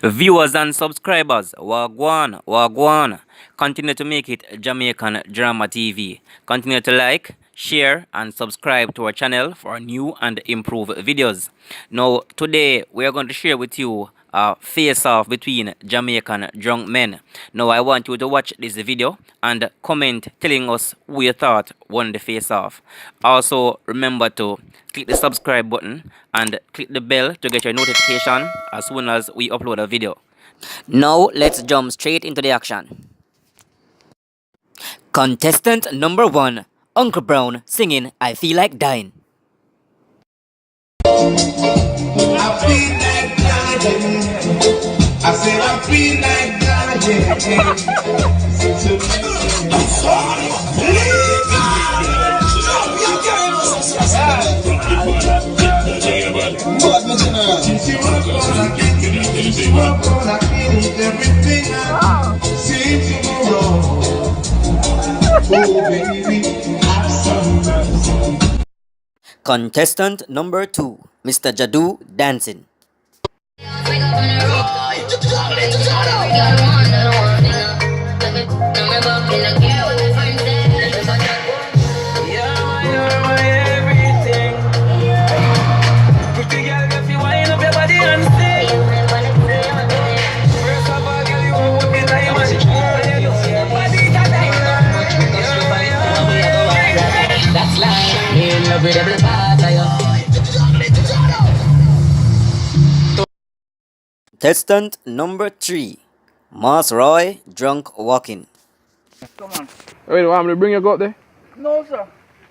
Viewers and subscribers, wagwan, wagwan. Continue to make it Jamaican Drama TV. Continue to like, share, and subscribe to our channel for new and improved videos. Now, today we are going to share with you a face-off between Jamaican drunk men. Now, I want you to watch this video and comment telling us who you thought won the face-off. Also, remember to click the subscribe button and click the bell to get your notification as soon as we upload a video. Now, let's jump straight into the action. Contestant number 1, Uncle Brown singing I Feel Like Dying. I feel like dying. I said I feel like dying. I'm sorry. Everything seems to go wrong. Oh baby, have some mercy. Contestant number 2, Mr. Jadu dancing. Contestant number 3, Moss Roy drunk walking. Come on. Wait, want me to bring you up there? No, sir.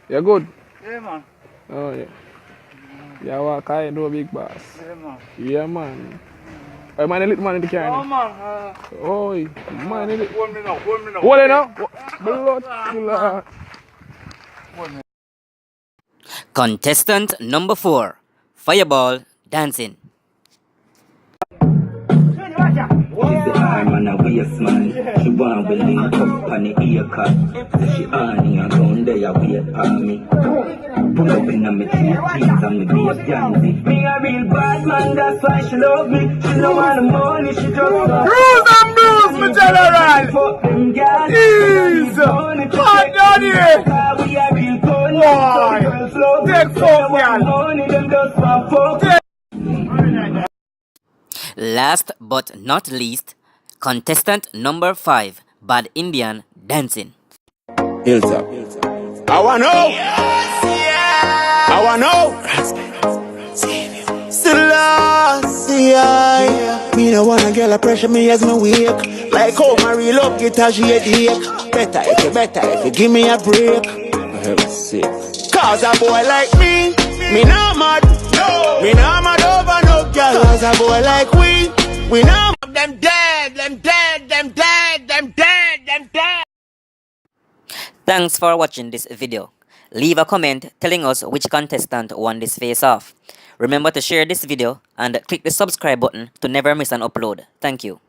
You're good? Yeah, man. Oh, yeah. Yeah, walk high, no big boss. Yeah, man. Yeah, man. Hey, man, a little man in the car Oh, now. man. Oh, man, in the... Hold me now. Hold me now. What now? Blood killer. Contestant number 4, Fireball dancing. I'm on a waist man. She want to link up on the ear cut. She honey and down there wait for me. Pull up in a me cheap jeans and me beat Janzi. Me a real bad man, that's why she love me. She don't want the money, she just love me. Bruise and bruise, me general. Fuck them girls. Ease. Hot down here. We a real gun. Boy. Take fuck, man. Money them just want fuck. Last but not least, contestant number 5, Bad Indian dancing. Hilltop. I wanna know. I wanna know. Selassie, me no wanna get a pressure me as me wake. Like how my real love get a headache. Better if you give me a break. I have sick. Cause a boy like me not mad. No. Me not mad over no girl. Cause a boy like we not them dead. Thanks for watching this video. Leave a comment telling us which contestant won this face-off. Remember to share this video and click the subscribe button to never miss an upload. Thank you.